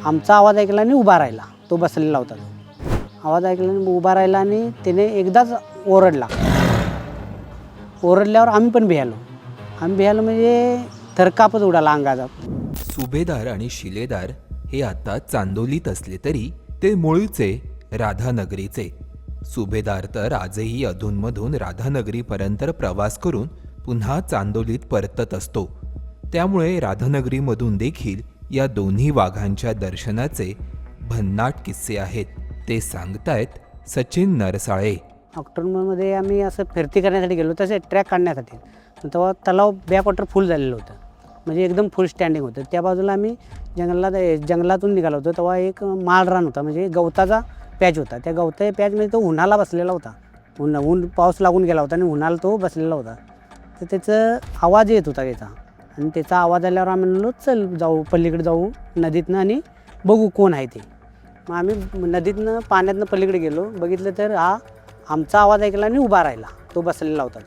आमचा आवाज ऐकला आणि उभा राहिला. तो बसलेला होता. आवाज ऐकला आणि उभा राहिला आणि त्याने एकदाच ओरडला. ओरडल्यावर आम्ही पण भियालो. म्हणजे थरकापच उडाला अंगाचा. सुभेदार आणि शिलेदार हे आता चांदोलीत असले तरी ते मूळचे राधानगरीचे. सुभेदार तर आजही अधूनमधून राधानगरीपर्यंत प्रवास करून पुन्हा चांदोलीत परतत असतो. त्यामुळे राधानगरीमधून देखील या दोन्ही वाघांच्या दर्शनाचे भन्नाट किस्से आहेत. ते सांगतायत सचिन नरसाळे. ऑक्टोबरमध्ये आम्ही असं फिरती करण्यासाठी गेलो, तसे ट्रॅक काढण्यासाठी. तेव्हा तलाव बॅकवॉटर फुल झालेलं होतं, म्हणजे एकदम फुल स्टँडिंग होतं. त्या बाजूला आम्ही जंगलातून निघालो होतो. तेव्हा एक माळरान होता, म्हणजे गवताचा पॅच होता. त्या गवताच्या पॅचमध्ये तो उन्हाला बसलेला होता. ऊन पाऊस लागून गेला होता आणि उन्हाला तो बसलेला होता. तर त्याचा आवाज येत होता त्याचा, आणि त्याचा आवाज आल्यावर आम्ही म्हणलो चल जाऊ, पलीकडे जाऊ नदीतनं आणि बघू कोण आहे ते. मग आम्ही नदीतनं पाण्यातनं पलीकडे गेलो. बघितलं तर हा आमचा आवाज ऐकला आणि उभा राहिला. तो बसलेला होता.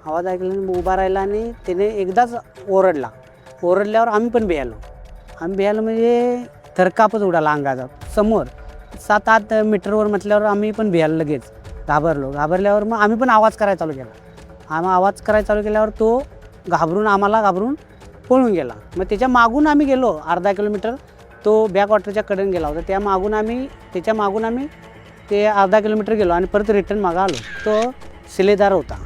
आवाज ऐकला आणि उभा राहिला आणि त्याने एकदाच ओरडला. ओरडल्यावर आम्ही पण भियालो म्हणजे थरकापच उडाला अंगाचा. समोर 7-8 मीटरवर म्हटल्यावर आम्ही पण भियालो, लगेच घाबरल्यावर मग आम्ही पण आवाज करायला चालू केला. आवाज करायला चालू केल्यावर तो घाबरून पळून गेला. मग त्याच्या मागून आम्ही गेलो अर्धा किलोमीटर. तो बॅकवॉटरच्या कडेने गेला होता. त्याच्या मागून आम्ही ते अर्धा किलोमीटर गेलो आणि परत रिटर्न मागं आलो. तो शिलेदार होता.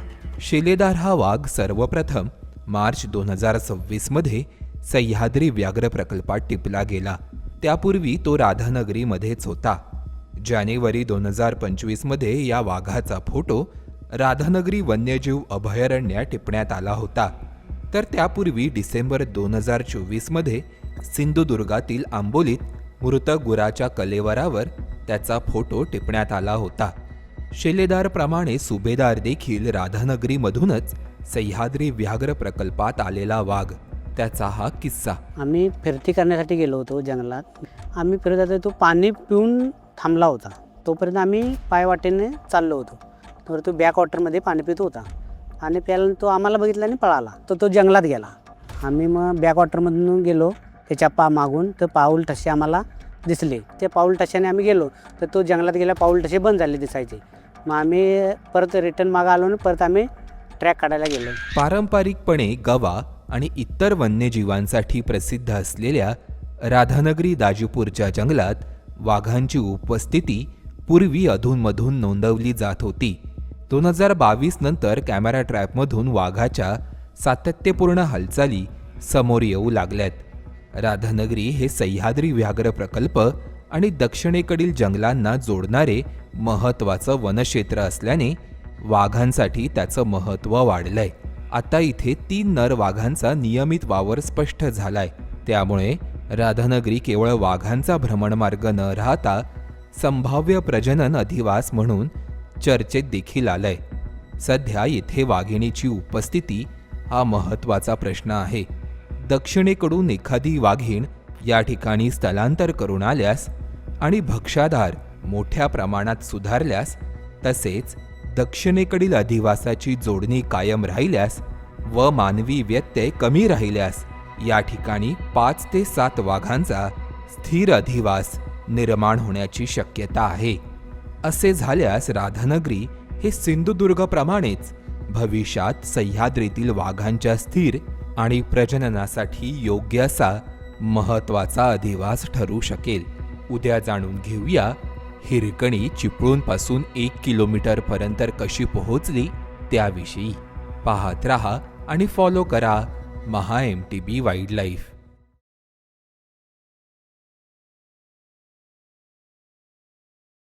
शिलेदार हा वाघ सर्वप्रथम मार्च 2026 मध्ये सह्याद्री व्याघ्र प्रकल्पात टिपला गेला. त्यापूर्वी तो राधानगरीमध्येच होता. जानेवारी 2025 मध्ये या वाघाचा फोटो राधानगरी वन्यजीव अभयारण्यात टिपण्यात आला होता. तर त्यापूर्वी डिसेंबर 2024 मध्ये सिंधुदुर्गातील आंबोलीत मृत गुराच्या कलेवरावर त्याचा फोटो टिपण्यात आला होता. शिलेदारप्रमाणे सुभेदार देखील राधानगरीमधूनच सह्याद्री व्याघ्र प्रकल्पात आलेला वाघ. त्याचा हा किस्सा. आम्ही फिरती करण्यासाठी गेलो होतो जंगलात. आम्ही फिरत होतो, तो पाणी पिऊन थांबला होता. तोपर्यंत आम्ही पायवाटेने चाललो होतो. तर तो बॅकवॉटरमध्ये पाणी पित होता आणि प्यायला तो आम्हाला बघितला आणि पळाला. तो जंगलात गेला. आम्ही मग बॅकवॉटरमधून गेलो त्याच्या मागून. तर पाऊल ठसे आम्हाला दिसले. त्या पाऊल ठशाने आम्ही गेलो तर तो जंगलात गेला. पाऊल ठसे बंद झाले दिसायचे. मग आम्ही परत रिटर्न मागं आलो आणि परत आम्ही ट्रॅक काढायला गेलो. पारंपरिकपणे गवा आणि इतर वन्यजीवांसाठी प्रसिद्ध असलेल्या राधानगरी दाजीपूरच्या जंगलात वाघांची उपस्थिती पूर्वी अधूनमधून नोंदवली जात होती. 2022 नंतर कॅमेरा ट्रॅपमधून वाघाच्या सातत्यपूर्ण हालचाली समोर येऊ लागल्यात. राधानगरी हे सह्याद्री व्याघ्र प्रकल्प आणि दक्षिणेकडील जंगलांना जोडणारे महत्त्वाचं वनक्षेत्र असल्याने वाघांसाठी त्याचं महत्त्व वाढलंय. आता इथे 3 नर वाघांचा नियमित वावर स्पष्ट झालाय. त्यामुळे राधानगरी केवळ वाघांचा भ्रमणमार्ग न राहता संभाव्य प्रजनन अधिवास म्हणून चर्चेत देखील आलंय. सध्या येथे वाघिणीची उपस्थिती हा महत्त्वाचा प्रश्न आहे. दक्षिणेकडून एखादी वाघीण या ठिकाणी स्थलांतर करून आल्यास आणि भक्ष्याधार मोठ्या प्रमाणात सुधारल्यास, तसेच दक्षिणेकडील अधिवासाची जोडणी कायम राहिल्यास व मानवी व्यत्यय कमी राहिल्यास या ठिकाणी 5 ते 7 वाघांचा स्थिर अधिवास निर्माण होण्याची शक्यता आहे. असे झाल्यास राधानगरी हे सिंधुदुर्गप्रमाणेच भविष्यात सह्याद्रीतील वाघांच्या स्थिर आणि प्रजननासाठी योग्य असा महत्त्वाचा अधिवास ठरू शकेल. उद्या जाणून घेऊया हिरकणी चिपळूणपासून 1 किलोमीटरपर्यंत कशी पोहोचली त्याविषयी. पाहत रहा आणि फॉलो करा MHA MTB वाईल्डलाईफ.